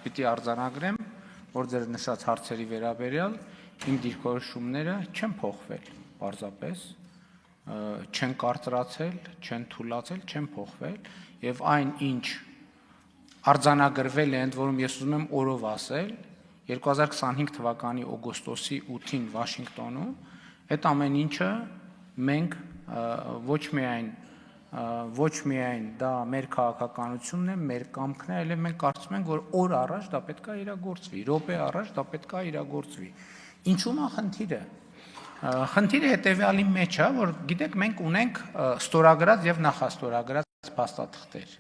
պիտի արձանագրեմ, որ ձեր նշած հարցերի վերաբերյալ իմ դիրքորոշումները չեն փոխվել, պարզապես չեն կարծրացել, չեն թուլացել, չեն փոխվել, եւ այն ինչ արձանագրվել է, ընդ որում ես ուզում եմ օրով ասել, 2025 թվականի օգոստոսի 8-ին Վաշինգտոնում, այդ ամեն ինչը մենք ոչ միայն դա մեր քաղաքականությունն է, մեր կամքն է, այլև մենք կարծում ենք, որ օր առաջ դա պետք է իրագործվի, րոպե առաջ դա պետք է իրագործվի։ Ինչու՞մ է խնդիրը։ Խնդիրը հետևյալի մեջ է, որ գիտեք, մենք ունենք ստորագրած եւ նախաստորագրած փաստաթղթեր։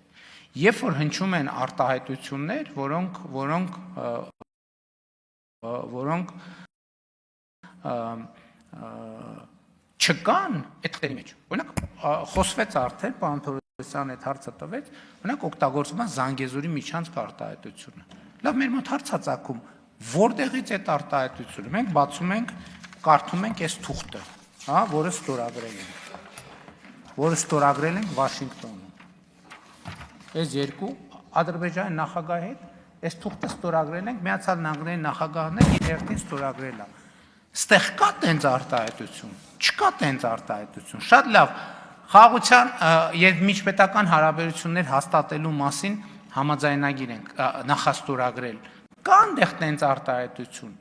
Երբ որ հնչում են արտահայտություններ, որոնք չկան այդ թղթերի մեջ։ Օրինակ խոսվեց արդեն, պարոն Թորոսյանը այդ հարցը տվեց, օրինակ օգտագործվում է Զանգեզուրի միջանցք արտահայտությունը։ Լավ, մեր մոտ հարց է ծագում, որտեղից այդ արտահայտությունը։ Մենք բացում ենք, կարդում ենք այս թուղթը, հա, որը ստորագրել ենք Վաշինգտոնում։ Այս երկու Ադրբեջանի նախագահի հետ այս թուղթը ստորագրել ենք, Միացյալ Նահանգների նախագահն է իր հերթին ստորագրել է։ Ստեղ կա տենց արտահայտություն, չկա տենց արտահայտություն։ Շատ լավ, խաղաղության եւ միջպետական հարաբերություններ հաստատելու մասին համաձայնագիր ենք նախաստորագրել։ Կա այնտեղ տենց արտահայտություն,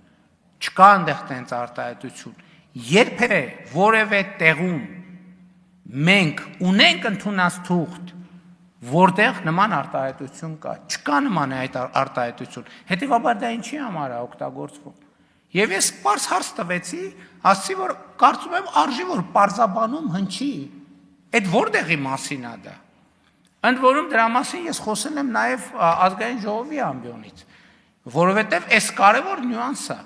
չկա այնտեղ տենց արտահայտություն։ Երբևէ որևէ տեղում մենք ունենք ընդունած թուղթ, որտեղ նման արտահայտություն կա, չկա նման այդ արտահայտություն։ Հետևաբար դա ինչի համար է օգտագործվում։ Եվ ես պարզ հարց տվեցի, ասացի, որ կարծում եմ արժի, որ պարզաբանում հնչի, այդ որտեղի մասին է դա։ Ընդ որում դրա մասին ես խոսել եմ նաև ազգային ժողովի ամբիոնից, որովհետև այս կարևոր նյուանս է,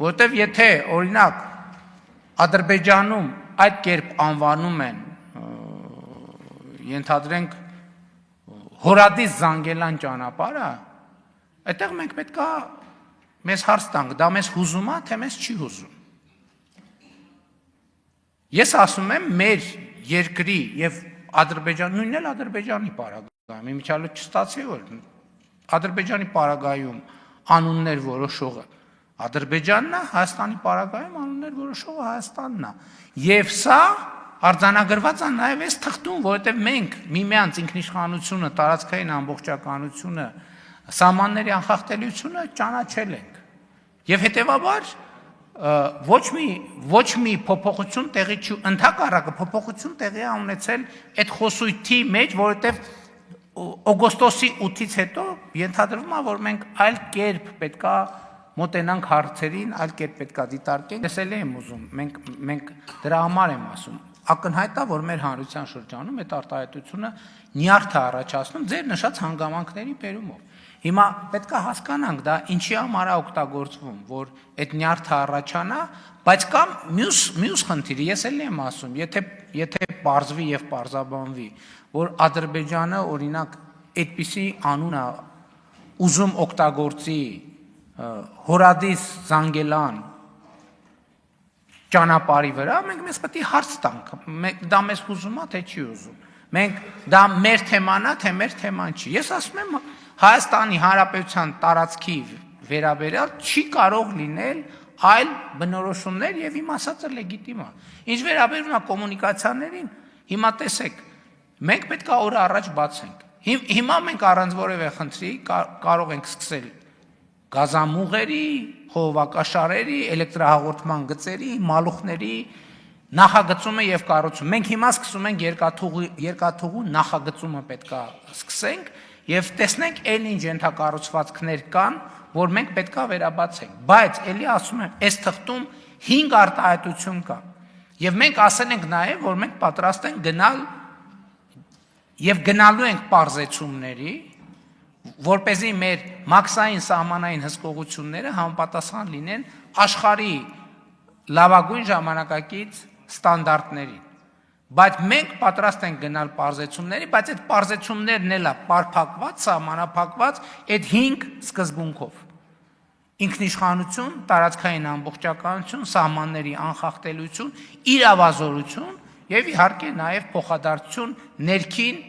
որովհետև եթե օրինակ Ադրբեջանում այդ կերպ անվանում են, ենթադրենք Հորադիս Զանգելան ճանապարհը, այդտեղ մենք պետք է մեզ հարց տանք, դա մեզ հուզում է, թե մեզ չի հուզում։ Ես ասում եմ մեր երկրի եւ Ադրբեջան, նույնն էլ Ադրբեջանի պարագայում, իմիջիալը չստացի, որ Ադրբեջանի պարագայում անուններ որոշողը Ադրբեջանն է, Հայաստանի պարագայում անուններ որոշողը Հայաստանն է։ Եվ սա արձանագրված է նաև այս թղթում, որովհետև մենք միմյանց ինքնիշխանությունը, տարածքային ամբողջականությունը, սահմանների անխախտելիությունը ճանաչել ենք։ Եւ հետեւաբար ոչ մի փոփոխություն տեղի չի, ընդհակառակը փոփոխություն տեղի է ունեցել այդ խոսույթի մեջ, որովհետև օգոստոսի 8-ից հետո ենթադրվում է, որ մենք այլ կերպ պետքա մոտենանք հարցերին, այլ կերպ պետքա դիտարկենք։ Ես էլ եմ ուզում, մենք դրա համար եմ ասում, ակնհայտ է, որ մեր հանրության շրջանում այդ արտահայտությունը նյարդը առաջացնում ձեր նշած հանգամանքների բերումով։ Հիմա պետք է հասկանանք դա ինչի համար է օգտագործվում, որ այդ նյարդը առաջանա, բայց կա մյուս խնդիրը, ես էլ եմ ասում, եթե պարզվի եւ պարզաբանվի, որ Ադրբեջանը օրինակ այդպիսի անուն է ուզում օգտագործի Հորադիս Զանգելան ճանապարհի վրա, մենք մեզ պետք է հարց տանք, դա մեզ հուզում է, թե չի ուզում։ Մենք դա մեր թեման է, թե մեր թեման չի։ Ես ասում եմ Հայաստանի Հանրապետության տարածքի վերաբերյալ չի կարող լինել այլ բնորոշումներ եւ իմ ասածը լեգիտիմ է։ Ինչ վերաբերում է կոմունիկացիաներին, հիմա տեսեք, մենք պետք է օրը առաջ բացենք։ Հիմա մենք առանց որևէ խնդրի կարող ենք սկսել գազամուղերի, խողովակաշարերի, էլեկտրահաղորդման գծերի, մալուխների նախագծումը եւ կառուցումը։ Մենք հիմա սկսում ենք երկաթուղու նախագծումը պետքա սկսենք եւ տեսնենք այն ինչ ենթակառուցվածքներ կան, որ մենք պետքա վերաբացենք։ Բայց ելի ասում եմ, այս թղթում 5 արտահայտություն կա։ Եվ մենք ասել ենք նաեւ, որ մենք պատրաստ ենք գնալ եւ գնալու ենք պարզեցումների, որպեսզի մեր մաքսային սահմանային հսկողությունները համապատասխան լինեն աշխարհի լավագույն ժամանակակից ստանդարտներին։ Բայց մենք պատրաստ ենք գնալ պարզեցումների, բայց այդ պարզեցումներն էլ է պարփակված, սահմանափակված այդ 5 սկզբունքով։ Ինքնիշխանություն, տարածքային ամբողջականություն, սահմանների անխախտելիություն, իրավազորություն եւ իհարկե նաեւ փոխադարձություն ներքին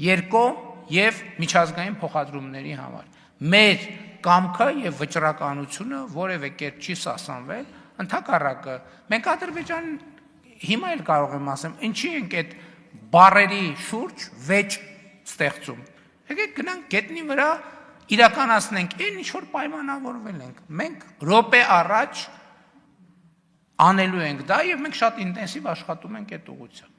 երկկողմ եւ միջազգային փոխադրումների համար։ Մեր կամքը եւ վճռականությունը որևէ կերպ չի սասանվել, ընդհակառակը մենք Ադրբեջան հիմա էլ կարող եմ ասեմ, ինչի ենք այդ բարերի շուրջ վեճ ստեղծում։ Եկեք գնանք գետնի վրա իրականացնենք այն ինչ որ պայմանավորվել ենք։ Մենք րոպե առաջ անելու ենք դա եւ մենք շատ ինտենսիվ աշխատում ենք այդ ուղղությամբ։